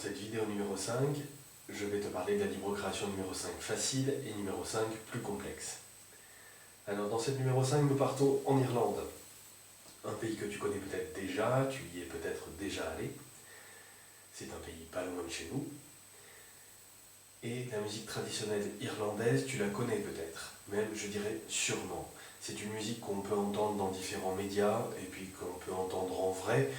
cette vidéo numéro 5, je vais te parler de la libre-création numéro 5 facile et numéro 5 plus complexe. Alors dans cette numéro 5, nous partons en Irlande. Un pays que tu connais peut-être déjà, tu y es peut-être déjà allé. C'est un pays pas loin de chez nous. Et la musique traditionnelle irlandaise, tu la connais peut-être, même je dirais sûrement. C'est une musique qu'on peut entendre dans différents médias et puis qu'on peut entendre en vrai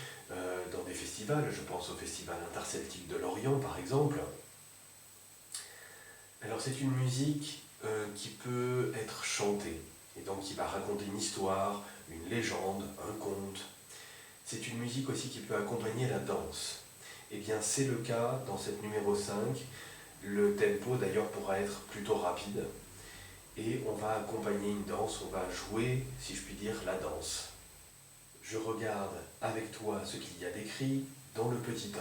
dans des festivals. Je pense au Festival interceltique de Lorient par exemple. Alors c'est une musique qui peut être chantée et donc qui va raconter une histoire, une légende, un conte. C'est une musique aussi qui peut accompagner la danse. Eh bien c'est le cas dans cette numéro 5. Le tempo d'ailleurs pourra être plutôt rapide et on va accompagner une danse, on va jouer, si je puis dire, la danse. Je regarde avec toi ce qu'il y a d'écrit dans le petit 1.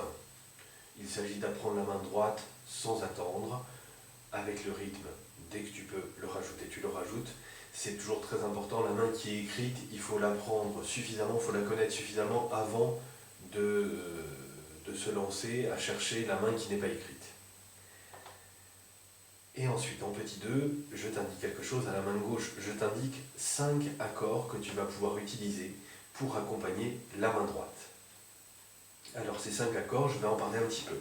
Il s'agit d'apprendre la main droite sans attendre, avec le rythme. Dès que tu peux le rajouter, tu le rajoutes. C'est toujours très important, la main qui est écrite, il faut l'apprendre suffisamment, il faut la connaître suffisamment avant de se lancer à chercher la main qui n'est pas écrite. Et ensuite, en petit 2, je t'indique quelque chose à la main gauche. Je t'indique 5 accords que tu vas pouvoir utiliser pour accompagner la main droite. Alors ces 5 accords, je vais en parler un petit peu.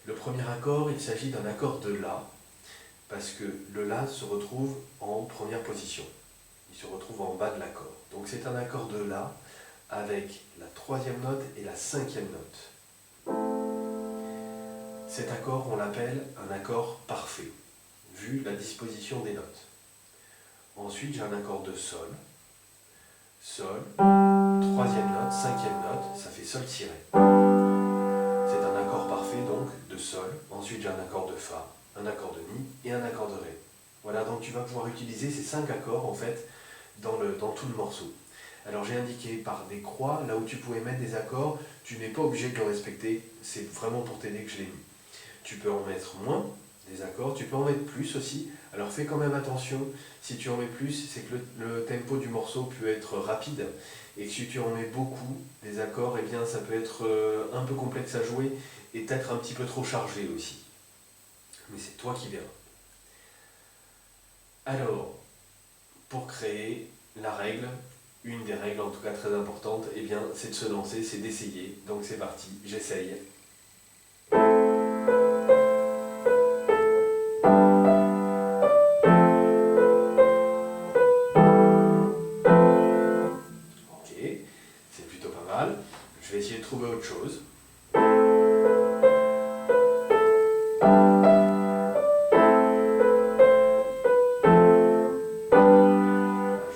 Le premier accord, il s'agit d'un accord de La, parce que le La se retrouve en première position. Il se retrouve en bas de l'accord. Donc c'est un accord de La avec la 3e note et la 5e note. Cet accord, on l'appelle un accord parfait, vu la disposition des notes. Ensuite, j'ai un accord de Sol, Sol, 3e note, 5e note, ça fait Sol tiré. C'est un accord parfait donc de Sol. Ensuite, j'ai un accord de Fa, un accord de Mi et un accord de Ré. Voilà, donc tu vas pouvoir utiliser ces 5 accords en fait dans tout le morceau. Alors j'ai indiqué par des croix, là où tu pouvais mettre des accords, tu n'es pas obligé de le respecter, c'est vraiment pour t'aider que je l'ai mis. Tu peux en mettre moins, des accords, tu peux en mettre plus aussi. Alors fais quand même attention, si tu en mets plus, c'est que le tempo du morceau peut être rapide, et que si tu en mets beaucoup, des accords, eh bien ça peut être un peu complexe à jouer, et peut-être un petit peu trop chargé aussi. Mais c'est toi qui verras. Alors, pour créer la règle, une des règles en tout cas très importantes, eh bien c'est de se lancer, c'est d'essayer. Donc c'est parti, j'essaye. C'est plutôt pas mal. Je vais essayer de trouver autre chose.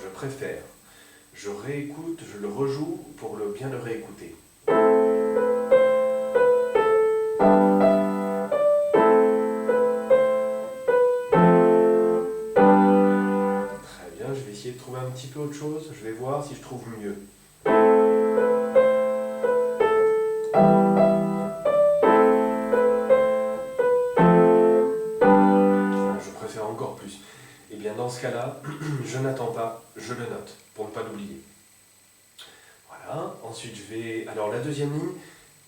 Je préfère. Je réécoute, je le rejoue pour bien le réécouter. Très bien, je vais essayer de trouver un petit peu autre chose. Je vais voir si je trouve mieux. Je préfère encore plus. Et bien dans ce cas-là, je n'attends pas, je le note pour ne pas l'oublier. Voilà, ensuite je vais... Alors la deuxième ligne,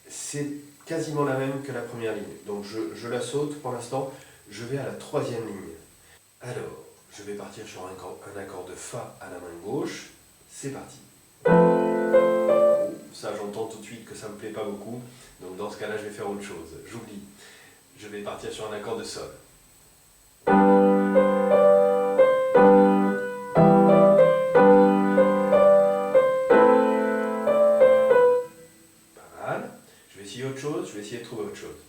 c'est quasiment la même que la première ligne. Donc je la saute pour l'instant, je vais à la 3e ligne. Alors, je vais partir sur un accord de Fa à la main gauche. C'est parti. Ça, j'entends tout de suite que ça ne me plaît pas beaucoup. Donc dans ce cas-là, je vais faire autre chose. J'oublie. Je vais partir sur un accord de Sol. Pas mal. Je vais essayer autre chose. Je vais essayer de trouver autre chose.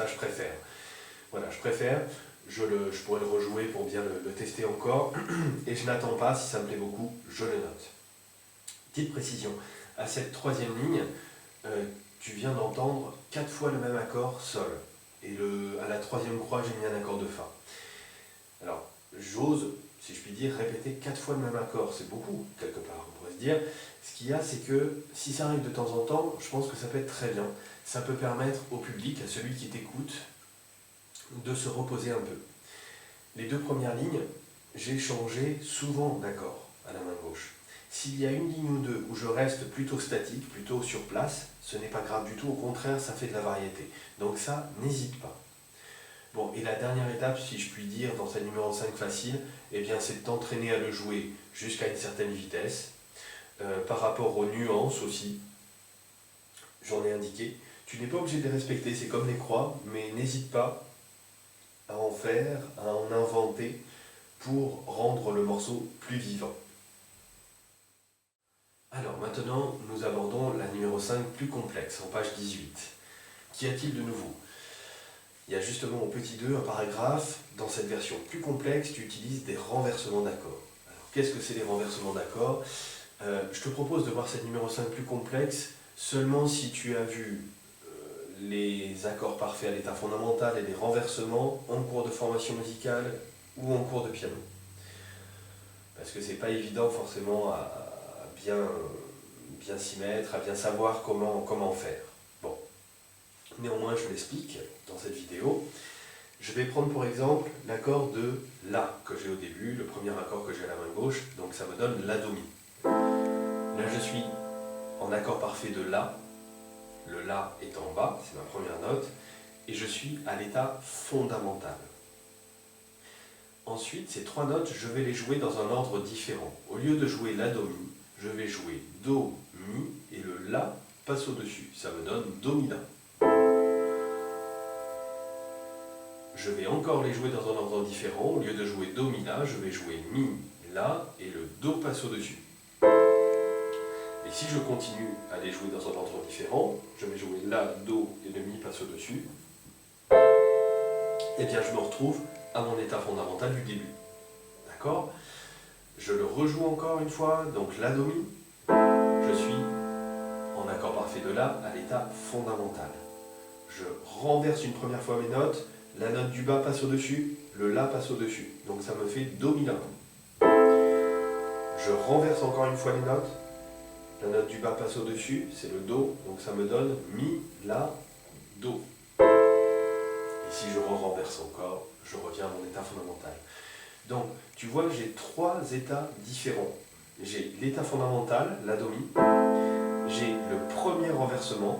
Je préfère. Voilà, je préfère. Je pourrais le rejouer pour bien le tester encore. Et je n'attends pas, si ça me plaît beaucoup, je le note. Petite précision, à cette 3e ligne, tu viens d'entendre 4 fois le même accord Sol. Et à la 3e croix, j'ai mis un accord de Fa. Alors, j'ose, si je puis dire, répéter 4 fois le même accord. C'est beaucoup, quelque part, on pourrait se dire. Ce qu'il y a, c'est que si ça arrive de temps en temps, je pense que ça peut être très bien. Ça peut permettre au public, à celui qui t'écoute, de se reposer un peu. Les 2 premières lignes, j'ai changé souvent d'accord. à la main gauche. S'il y a une ligne ou deux où je reste plutôt statique, plutôt sur place, ce n'est pas grave du tout, au contraire, ça fait de la variété. Donc ça, n'hésite pas. Bon, et la dernière étape, si je puis dire, dans cette numéro 5 facile, eh bien, c'est de t'entraîner à le jouer jusqu'à une certaine vitesse. Par rapport aux nuances aussi, j'en ai indiqué. Tu n'es pas obligé de les respecter, c'est comme les croix, mais n'hésite pas à en faire, à en inventer pour rendre le morceau plus vivant. Alors maintenant, nous abordons la numéro 5 plus complexe, en page 18. Qu'y a-t-il de nouveau? Il y a justement au petit 2 un paragraphe. Dans cette version plus complexe, tu utilises des renversements d'accords. Alors qu'est-ce que c'est les renversements d'accords? Je te propose de voir cette numéro 5 plus complexe seulement si tu as vu les accords parfaits à l'état fondamental et les renversements en cours de formation musicale ou en cours de piano. Parce que c'est pas évident forcément à bien s'y mettre, à bien savoir comment faire. Bon, néanmoins je l'explique dans cette vidéo. Je vais prendre pour exemple l'accord de La que j'ai au début, le premier accord que j'ai à la main gauche, donc ça me donne La Do Mi. Là je suis en accord parfait de La, le La est en bas, c'est ma première note, et je suis à l'état fondamental. Ensuite, ces trois notes, je vais les jouer dans un ordre différent. Au lieu de jouer La Do Mi, je vais jouer Do, Mi, et le La passe au-dessus. Ça me donne Do, Mi, La. Je vais encore les jouer dans un ordre différent. Au lieu de jouer Do, Mi, La, je vais jouer Mi, La, et le Do passe au-dessus. Et si je continue à les jouer dans un ordre différent, je vais jouer La, Do, et le Mi passe au-dessus. Et bien je me retrouve à mon état fondamental du début. D'accord? Je le rejoue encore une fois, donc La, Do, Mi. Je suis en accord parfait de La à l'état fondamental. Je renverse une première fois mes notes, la note du bas passe au-dessus, le La passe au-dessus. Donc ça me fait Do, Mi, La. Je renverse encore une fois les notes, la note du bas passe au-dessus, c'est le Do, donc ça me donne Mi, La, Do. Et si je renverse encore, je reviens à mon état fondamental. Donc, tu vois, j'ai trois états différents. J'ai l'état fondamental, La, Do, Mi. J'ai le premier renversement,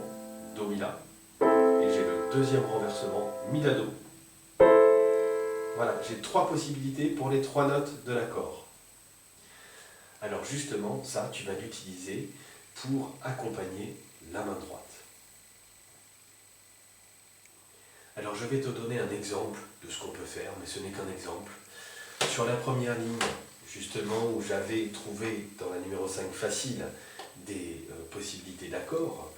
Do, Mi, La. Et j'ai le deuxième renversement, Mi, La, Do. Voilà, j'ai trois possibilités pour les trois notes de l'accord. Alors justement, ça, tu vas l'utiliser pour accompagner la main droite. Alors je vais te donner un exemple de ce qu'on peut faire, mais ce n'est qu'un exemple. Sur la première ligne, justement, où j'avais trouvé dans la numéro 5 facile des possibilités d'accords,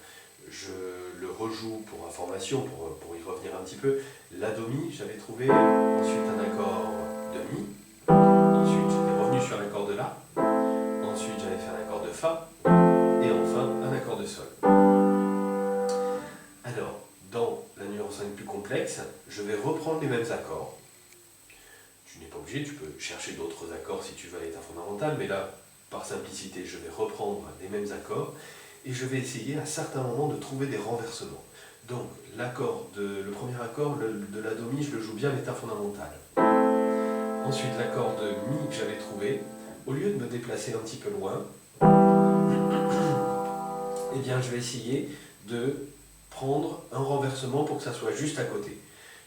je le rejoue pour information, pour y revenir un petit peu. La, Do, Mi, j'avais trouvé ensuite un accord de Mi, ensuite j'étais revenu sur l'accord de La, ensuite j'avais fait un accord de Fa, et enfin un accord de Sol. Alors, dans la numéro 5 plus complexe, je vais reprendre les mêmes accords. Tu n'es pas obligé, tu peux chercher d'autres accords si tu veux à l'état fondamental, mais là, par simplicité, je vais reprendre les mêmes accords et je vais essayer à certains moments de trouver des renversements. Donc, le premier accord de La, Do, Mi, je le joue bien à l'état fondamental. Ensuite, l'accord de Mi que j'avais trouvé, au lieu de me déplacer un petit peu loin, eh bien, je vais essayer de prendre un renversement pour que ça soit juste à côté.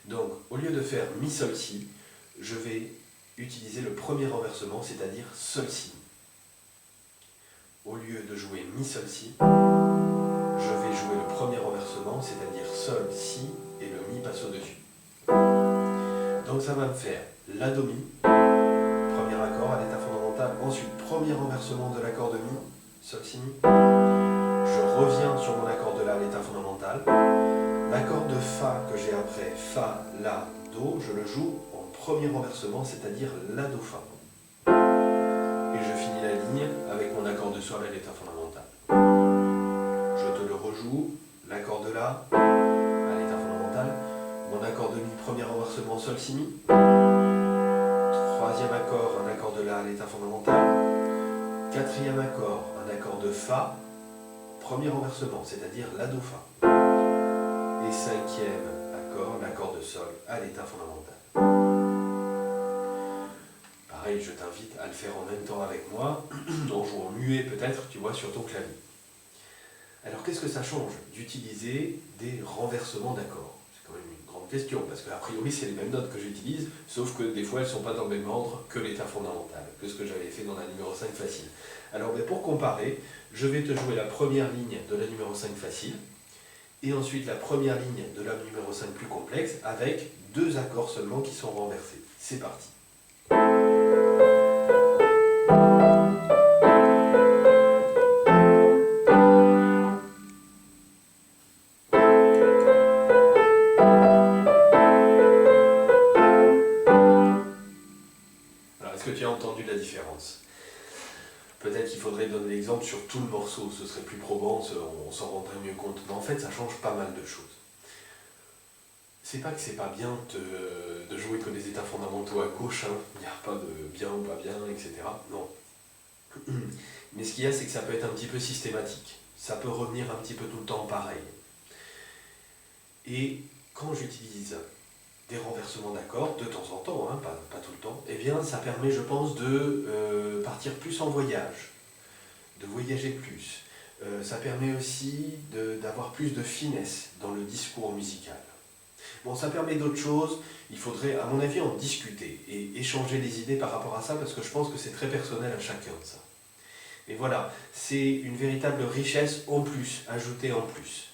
Donc, au lieu de faire Mi, Sol, Si, je vais utiliser le premier renversement, c'est-à-dire Sol, Si. Au lieu de jouer Mi, Sol, Si, je vais jouer le premier renversement, c'est-à-dire Sol, Si, et le Mi passe au-dessus. Donc ça va me faire La, Do, Mi, premier accord à l'état fondamental, ensuite premier renversement de l'accord de Mi, Sol, Si, Mi. Je reviens sur mon accord de La à l'état fondamental. L'accord de Fa que j'ai après, Fa, La, Do, je le joue en premier renversement, c'est-à-dire La, Do, Fa. Et je finis la ligne avec mon accord de Sol à l'état fondamental. Je te le rejoue, l'accord de La à l'état fondamental, mon accord de Mi, premier renversement, Sol, Si, Mi. Troisième accord, un accord de La à l'état fondamental. Quatrième accord, un accord de Fa, premier renversement, c'est-à-dire La, Do, Fa. Et cinquième accord, l'accord de Sol à l'état fondamental. pareil, je t'invite à le faire en même temps avec moi, en jouant muet peut-être, tu vois, sur ton clavier. Alors qu'est-ce que ça change d'utiliser des renversements d'accords? C'est quand même une grande question, parce qu'a priori c'est les mêmes notes que j'utilise, sauf que des fois elles ne sont pas dans le même ordre que l'état fondamental, que ce que j'avais fait dans la numéro 5 facile. Alors pour comparer, je vais te jouer la première ligne de la numéro 5 facile, et ensuite la première ligne de la numéro 5 plus complexe, avec deux accords seulement qui sont renversés. C'est parti. Alors est-ce que tu as entendu la différence? Peut-être qu'il faudrait donner l'exemple sur tout le morceau, ce serait plus probant, on s'en rendrait mieux compte. Mais en fait, ça change pas mal de choses. C'est pas que c'est pas bien de jouer que des états fondamentaux à gauche, hein. Il n'y a pas de bien ou pas bien, etc. Non. Mais ce qu'il y a, c'est que ça peut être un petit peu systématique. Ça peut revenir un petit peu tout le temps pareil. Et quand j'utilise des renversements d'accords, de temps en temps, hein, pas tout le temps, eh bien ça permet, je pense, de partir plus en voyage, de voyager plus. Ça permet aussi d'avoir plus de finesse dans le discours musical. Bon, ça permet d'autres choses, il faudrait, à mon avis, en discuter et échanger des idées par rapport à ça, parce que je pense que c'est très personnel à chacun, ça. Mais voilà, c'est une véritable richesse en plus, ajoutée en plus.